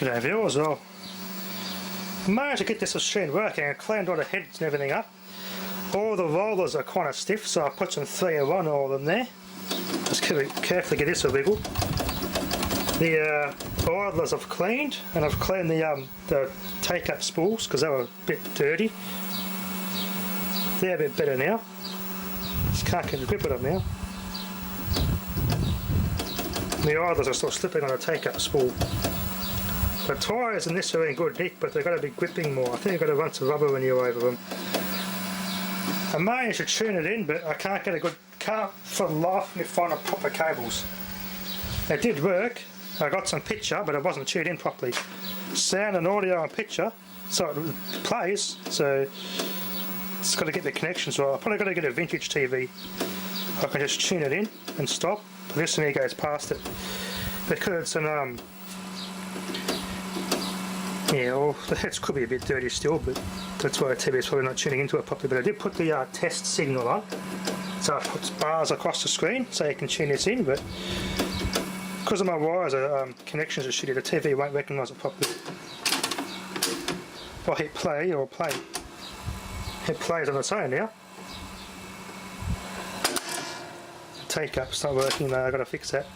G'day viewers, well, I managed to get this machine working. I cleaned all the heads and everything up. All the rollers are kind of stiff, so I put some 3-in-1 oil in there. Just carefully get this a wiggle. The idlers I've cleaned, and I've cleaned the take-up spools because they were a bit dirty. They're a bit better now. Just can't get a grip of them now. The idlers are still slipping on the take-up spool. The tyres in this are in good nick, but they've got to be gripping more. I think I've got to run some rubber renew over them. I managed to tune it in, but I can't for the life of me find the proper cables. It did work. I got some picture, but it wasn't tuned in properly. Sound and audio and picture, so it plays, so it's got to get the connections right. I've probably got to get a vintage TV. I can just tune it in and stop. But this one here goes past it. Because it's an yeah, well, the heads could be a bit dirty still, but that's why the TV is probably not tuning into it properly. But I did put the test signal on, so I put bars across the screen so you can tune this in, but because of my wires, connections are shitty, the TV won't recognise it properly. If I hit play, or play, it plays on its own now. Take up's not working though, I've got to fix that.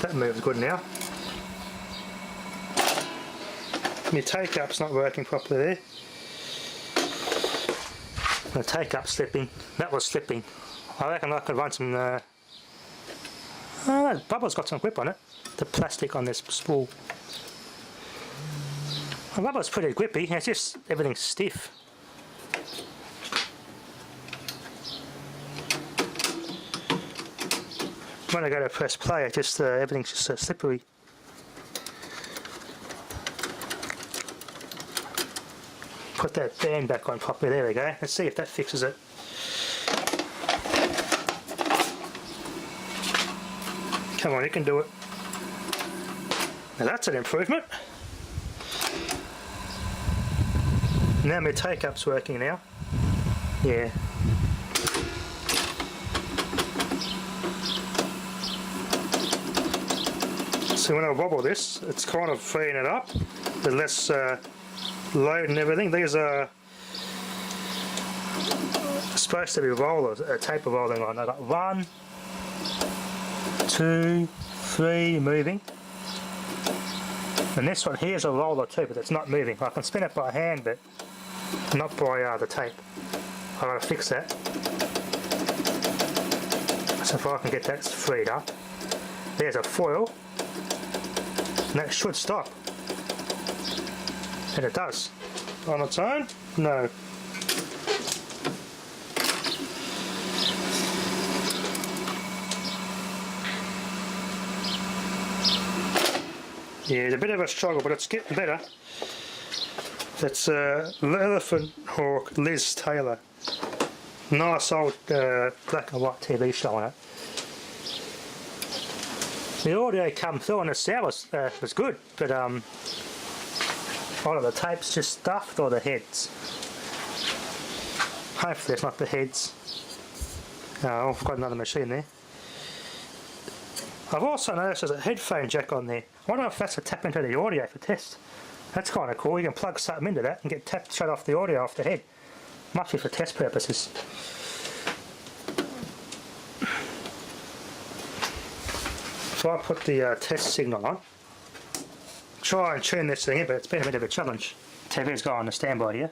That moves good now. My take-up's not working properly there. The take-up's slipping. That was slipping. I reckon I could run some... oh, that bubble's got some grip on it. The plastic on this spool. The bubble's pretty grippy. It's just everything's stiff. When I go to press play, it just everything's just so slippery. Put that band back on properly. There we go. Let's see if that fixes it. Come on, you can do it. Now that's an improvement. Now my take-up's working now. Yeah. So when I wobble this, it's kind of freeing it up, with less load and everything. These are supposed to be rollers, a tape of rolling on. I've got 1, 2, 3 moving. And this one here is a roller too, but it's not moving. I can spin it by hand, but not by the tape. I've got to fix that. So if I can get that freed up. There's a foil. And that should stop. And it does. On its own? No. Yeah, it's a bit of a struggle, but it's getting better. That's the Elephant Hawk Liz Taylor. Nice old black and white TV show on it. The audio come through and the sound was good, but all of the tape's just stuffed, or the heads. Hopefully it's not the heads. Oh, I've got another machine there. I've also noticed there's a headphone jack on there. I wonder if that's a tap into the audio for test. That's kind of cool. You can plug something into that and get tapped shut off the audio off the head. Must be for test purposes. So I put the test signal on. Try and tune this thing in, but it's been a bit of a challenge. TV's got on the standby here.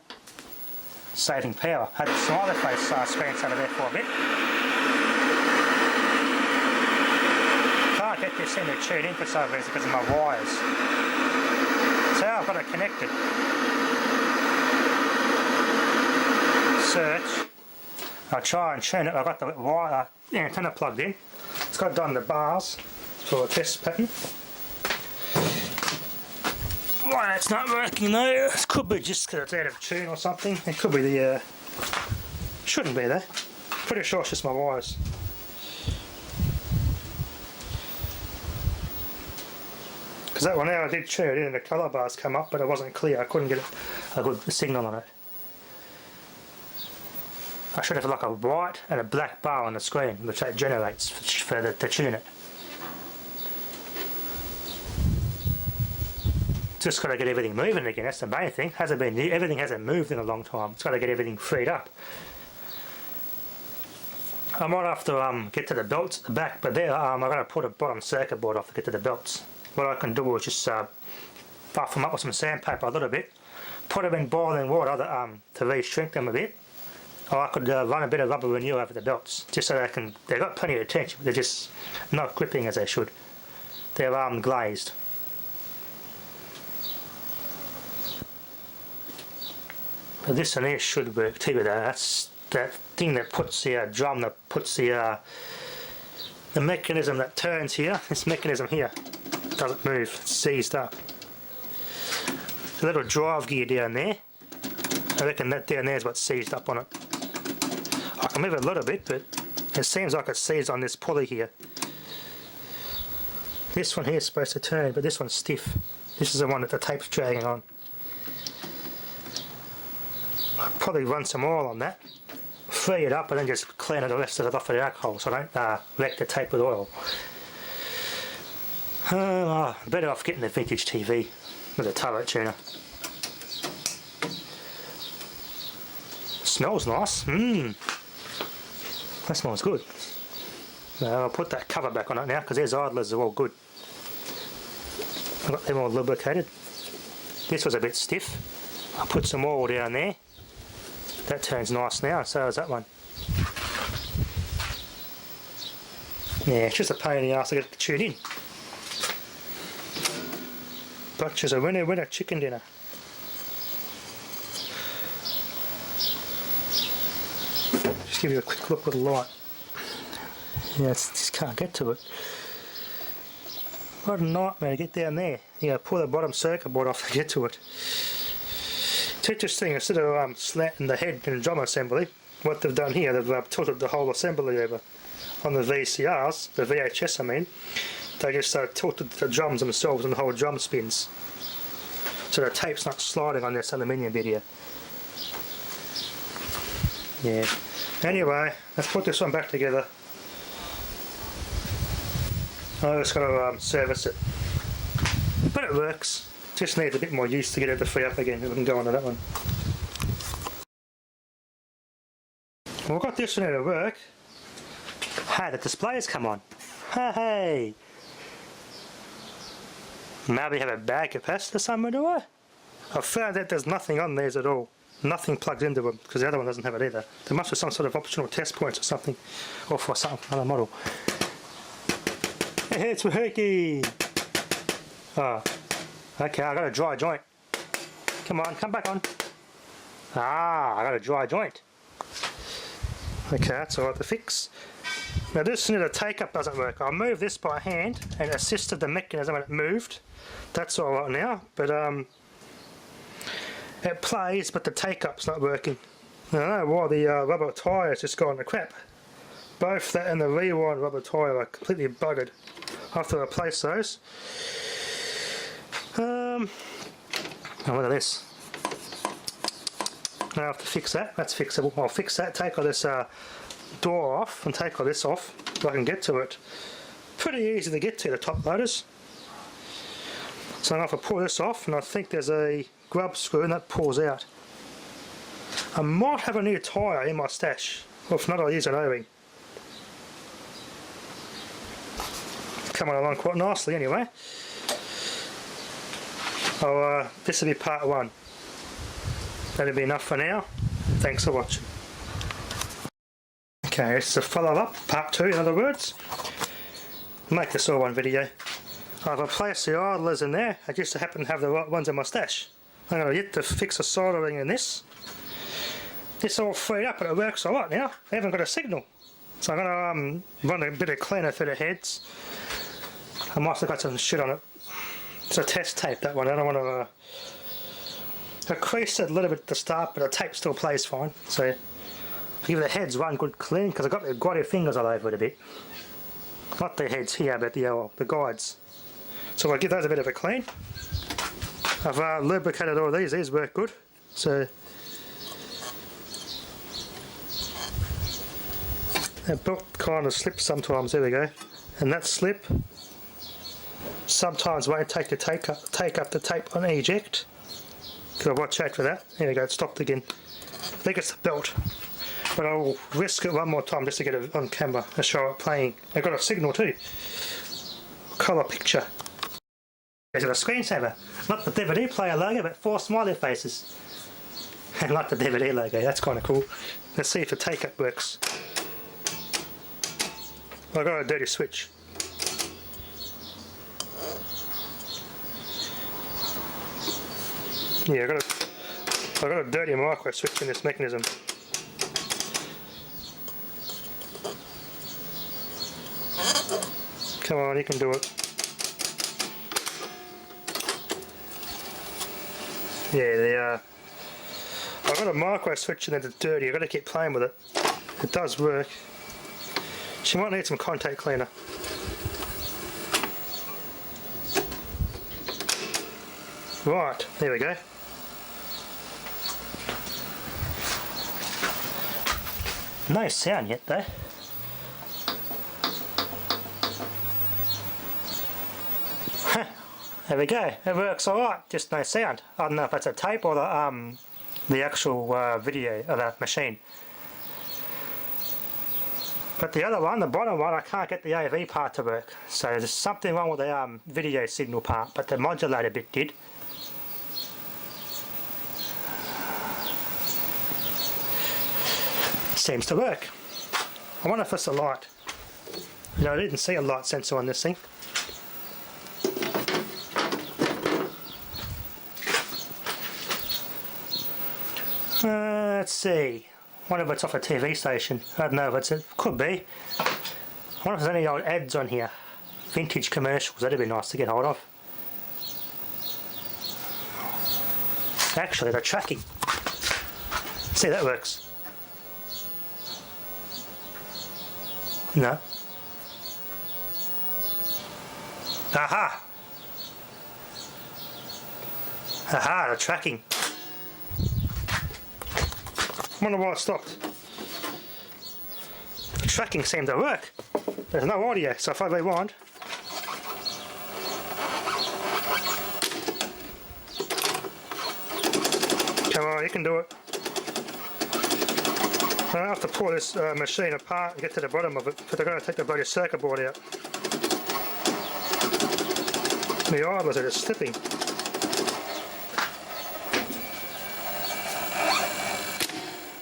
Saving power. Had the smiley face screens over there for a bit. Can't get this thing to tune in for some reason because of my wires. So I've got it connected. Search. I'll try and tune it. I've got the wire antenna plugged in. It's got it on the bars for a test pattern. Why it's not working though. It could be just because it's out of tune or something. It could be the shouldn't be though. Pretty sure it's just my wires. Because that one there I did tune it in and the colour bars come up, but it wasn't clear. I couldn't get a good signal on it. I should have like a white and a black bar on the screen, which that generates to tune it. Just got to get everything moving again. That's the main thing. Everything hasn't moved in a long time. It's got to get everything freed up. I might have to get to the belts at the back, but there I've got to put a bottom circuit board off to get to the belts. What I can do is just buff them up with some sandpaper a little bit, put them in boiling water to re-shrink them a bit, or I could run a bit of rubber renew over the belts, just so they've got plenty of tension, but they're just not gripping as they should. They're glazed. But this one here should work too, that's that thing that puts the drum, that puts the mechanism that turns here, this mechanism here, doesn't move, it's seized up. A little drive gear down there, I reckon that down there is what's seized up on it. I can move it a little bit, but it seems like it's seized on this pulley here. This one here is supposed to turn, but this one's stiff. This is the one that the tape's dragging on. I'll probably run some oil on that, free it up, and then just clean the rest of it off with alcohol so I don't wreck the tape with oil. Better off getting the vintage TV with a turret tuner. Smells nice. That smells good. I'll put that cover back on it now because these idlers are all good. I've got them all lubricated. This was a bit stiff. I'll put some oil down there. That turns nice now, so is that one. Yeah, it's just a pain in the ass to get it to tune in. Butcher's a winner chicken dinner. Just give you a quick look with the light. Yeah, just can't get to it. What a nightmare to get down there. You gotta pull the bottom circuit board off to get to it. It's interesting, instead of slanting the head in the drum assembly, what they've done here, they've tilted the whole assembly over. On the VCRs, the VHS I mean, they just tilted the drums themselves and the whole drum spins. So the tape's not sliding on this aluminium bit here. Yeah. Anyway, let's put this one back together. I just got to service it. But it works. Just needs a bit more use to get it to free up again. We can go on to that one. Well, I've got this one here to work. Hey, the display's come on. Hey! Maybe have a bad capacitor somewhere, do I? I've found that there's nothing on these at all. Nothing plugged into them, because the other one doesn't have it either. There must be some sort of optional test points or something. Or for some other model. Hey, it's working! Oh. Okay, I got a dry joint. Come on, come back on. I got a dry joint. Okay, that's alright to fix. Now this little take-up doesn't work. I moved this by hand and assisted the mechanism and it moved. That's alright now, but it plays, but the take-up's not working. I don't know why the rubber tyre's just gone to crap. Both that and the rewind rubber tyre are completely buggered. I have to replace those. Now look at this. Now I have to fix that. That's fixable. I'll fix that, take all this door off and take all this off so I can get to it. Pretty easy to get to, the top loaders. So I'm going to have to pull this off, and I think there's a grub screw and that pulls out. I might have a new tyre in my stash, or if not I'll use an O-ring. Coming along quite nicely anyway. This will be part 1. That'll be enough for now. Thanks for watching. Okay, this is a follow-up, part 2 in other words. Make this all one video. I've replaced the idlers in there. I just happen to have the right ones in my stash. I'm going to get to fix the soldering in this. This all freed up and it works alright now. I haven't got a signal. So I'm going to run a bit of cleaner through the heads. I must have got some shit on it. It's a test tape, that one. I don't want to I creased it a little bit at the start, but the tape still plays fine. So give the heads one good clean, because I've got the grotty fingers all over it a bit. Not the heads here, but the guides. So I'll give those a bit of a clean. I've lubricated all these work good. So That belt kind of slips sometimes, there we go. And that slip sometimes won't take up the tape on eject. Gotta watch out for that. There we go, it stopped again. I think it's the belt. But I'll risk it one more time just to get it on camera and show it playing. I've got a signal too. Colour picture. There's a screensaver. Not the DVD player logo, but 4 smiley faces. And like the DVD logo, that's kind of cool. Let's see if the take-up works. I've got a dirty switch. Yeah, I've got a dirty micro switch in this mechanism. Come on, you can do it. Yeah, they are. I've got a micro switch and it's dirty. I've got to keep playing with it. It does work. She might need some contact cleaner. Right, there we go. No sound yet though. There we go. It works alright, just no sound. I don't know if it's a tape or the actual video of the machine. But the other one, the bottom one, I can't get the AV part to work. So there's something wrong with the video signal part, but the modulator bit did. Seems to work. I wonder if it's a light. No, I didn't see a light sensor on this thing. Let's see. I wonder if it's off a TV station. I don't know if it could be. I wonder if there's any old ads on here. Vintage commercials, that'd be nice to get hold of. Actually, the tracking. See, that works. No. Aha! Aha, the tracking. I wonder why it stopped. The tracking seemed to work. There's no audio, so if I rewind. Come on, you can do it. I have to pull this machine apart and get to the bottom of it, because I've got to take the bloody circuit board out. The idlers are just slipping.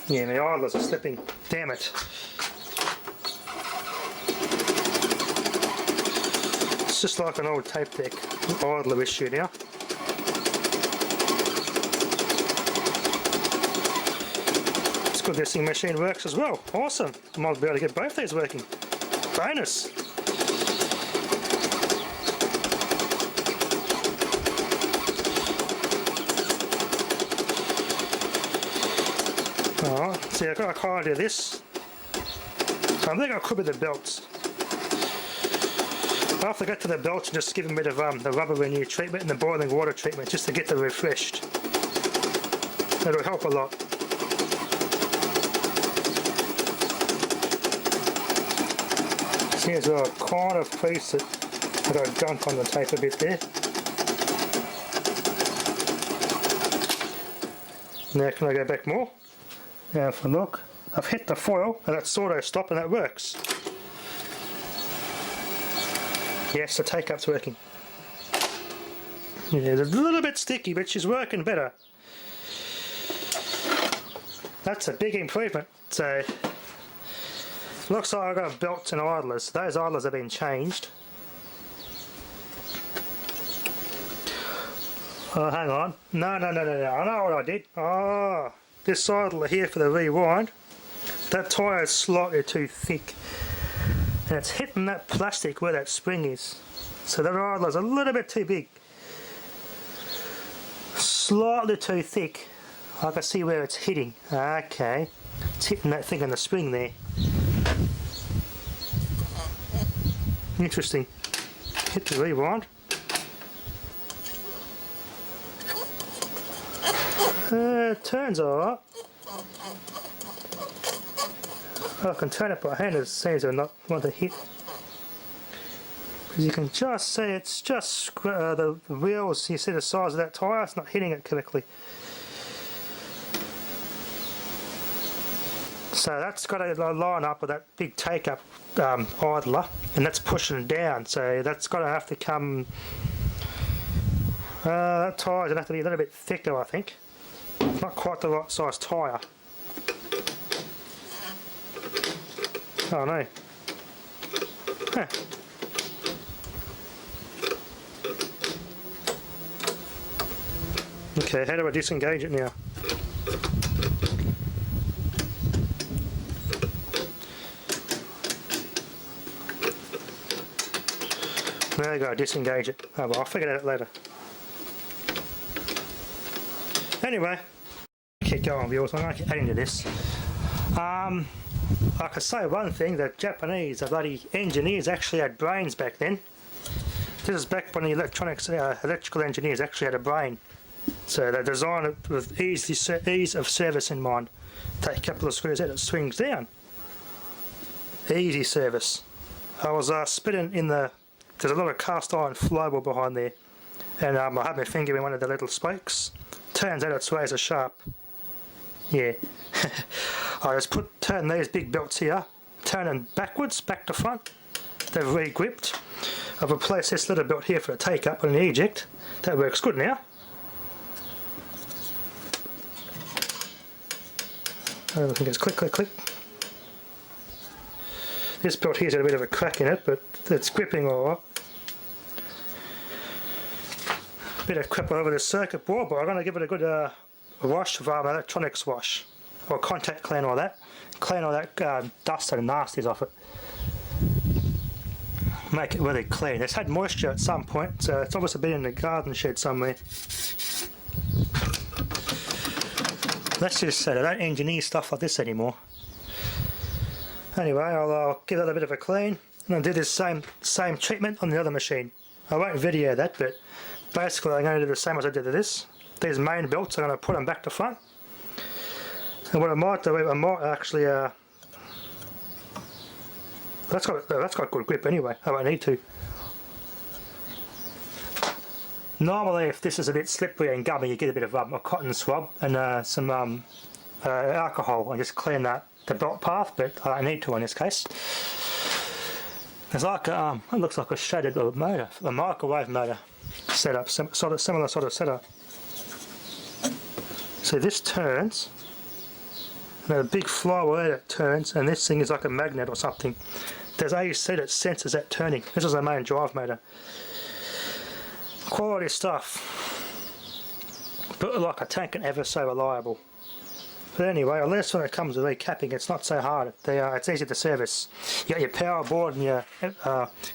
Yeah, the idlers are slipping. Damn it. It's just like an old tape deck idler issue now. It's good this thing machine works as well. Awesome. I might be able to get both these working. Bonus. Alright, see, I've got a kind of this. I think I could be the belts. I have to get to the belts and just give them a bit of the rubber renew treatment and the boiling water treatment just to get them refreshed. It'll help a lot. See, as well, kind of crease it. I got a gunk on the tape a bit there. Now can I go back more? Now if I look, I've hit the foil and that's auto stop and that works. Yes, the take-up's working. Yeah, it's a little bit sticky, but she's working better. That's a big improvement. So, looks like I've got belts and idlers. Those idlers have been changed. Oh, hang on. No. I know what I did. Oh, this idler here for the rewind. That tyre is slightly too thick. And it's hitting that plastic where that spring is. So that idler's a little bit too big. Slightly too thick. I can see where it's hitting. Okay. It's hitting that thing on the spring there. Interesting. Hit the rewind. It turns alright. I can turn it by hand, it seems to not want to hit. Because you can just see it's just the wheels, you see the size of that tyre, it's not hitting it correctly. So that's got to line up with that big take-up idler, and that's pushing down, so that's got to have to come, that tyre's going to have to be a little bit thicker, I think. Not quite the right size tyre. Oh no. Huh. Okay, how do I disengage it now? There you go, disengage it. Oh well, I'll figure it out later. Anyway, keep going viewers, I'm going to keep adding to this. I can say one thing, the Japanese, the bloody engineers actually had brains back then. This is back when the electrical engineers actually had a brain. So they designed it with ease of service in mind. Take a couple of screws out, it swings down. Easy service. I was spitting in there's a lot of cast iron flywheel behind there, and I had my finger in one of the little spokes. Turns out it's razor sharp. Yeah. I just turn these big belts here, turn them backwards, back to front. They've re-gripped. I've replaced this little belt here for a take-up and an eject. That works good now. Everything goes click, click, click. This belt here's got a bit of a crack in it, but it's gripping alright. Bit of crap all over the circuit board, but I'm going to give it a good wash of electronics wash, or contact clean all that. Clean all that dust and nasties off it. Make it really clean. It's had moisture at some point, so it's obviously been in the garden shed somewhere. Let's just say I don't engineer stuff like this anymore. Anyway, I'll give it a bit of a clean, and I'll do this same treatment on the other machine. I won't video that, but basically I'm going to do the same as I did to this. These main belts, I'm going to put them back to front. And what I might do, I might actually, that's got good grip anyway, I won't need to. Normally if this is a bit slippery and gummy, you get a bit of a cotton swab and some alcohol and just clean the belt path, but I don't need to in this case. It's like it looks like a shaded motor, a microwave motor setup, similar sort of setup. So this turns, and a big flywheel that turns, and this thing is like a magnet or something. There's AC that senses that turning. This is the main drive motor. Quality stuff, but like a tank and ever so reliable. But anyway, at least when it comes to recapping, it's not so hard. It's easy to service. You got your power board and your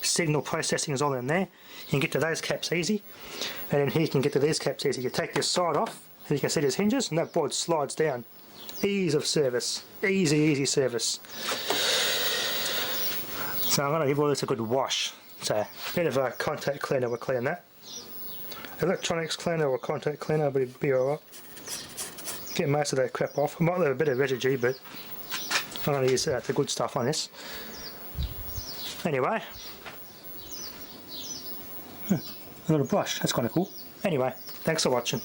signal processing is all in there. You can get to those caps easy, and then here you can get to these caps easy. You take this side off, and you can see there's hinges, and that board slides down. Ease of service, easy service. So I'm going to give all this a good wash. So a bit of a contact cleaner will clean that. Electronics cleaner or contact cleaner would be alright. Get most of that crap off. I might leave a bit of residue, but I'm going to use the good stuff on this. Anyway, a little brush, that's kind of cool. Anyway, thanks for watching.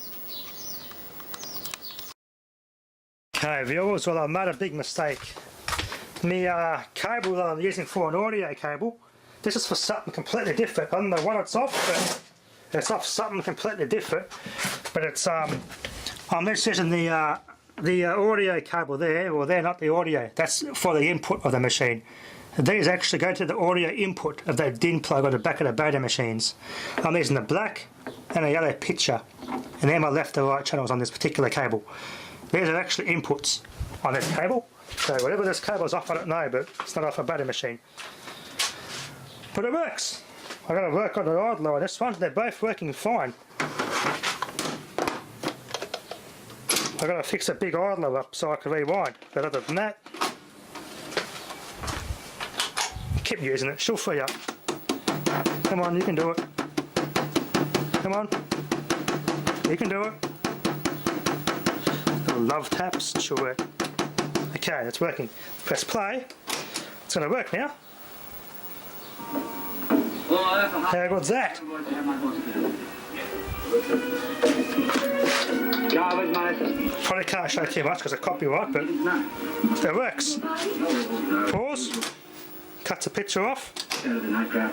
Okay viewers, well I made a big mistake. My cable that I'm using for an audio cable, this is for something completely different. I don't know what it's off, but it's off something completely different. But it's I'm just using the audio cable there. Well, they're not the audio. That's for the input of the machine. These actually go to the audio input of that DIN plug on the back of the beta machines. I'm using the black and a yellow picture, and then my left and right channels on this particular cable. These are actually inputs on this cable. So whatever this cable's off, I don't know, but it's not off a beta machine. But it works. I've got to work on the idler on this one. They're both working fine. I've got to fix a big idler up so I can rewind. But other than that, keep using it. She'll free up. Come on, you can do it. Come on. You can do it. Little love taps, she'll work. Okay, it's working. Press play. It's going to work now. How good's that? Probably can't show too much because of copyright, but it works. Pause. Cuts the picture off.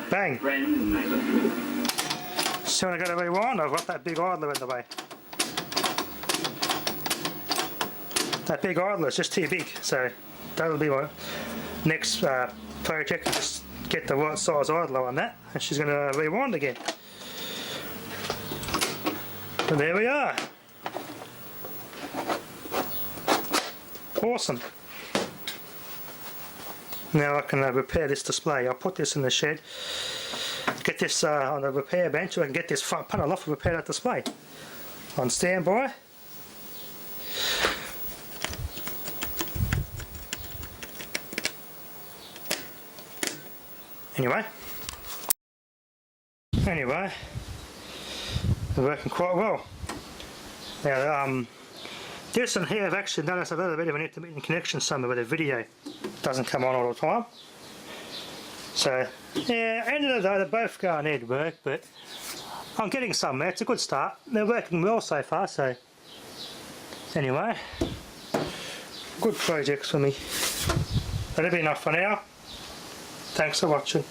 Bang. So when I go to rewind, I've got that big idler in the way. That big idler is just too big, so that'll be my next project. Just get the right size idler on that, and she's going to rewind again. And there we are. Awesome. Now I can repair this display. I'll put this in the shed, get this on the repair bench, so I can get this front panel off and repair that display. On standby. Anyway, they're working quite well. Now, this one here, I've actually noticed a little bit of an intermittent connection somewhere where the video doesn't come on all the time. So, yeah, end of the day, they both go and need work, but I'm getting somewhere. It's a good start. They're working well so far, so anyway, good projects for me. That'll be enough for now. Thanks for watching.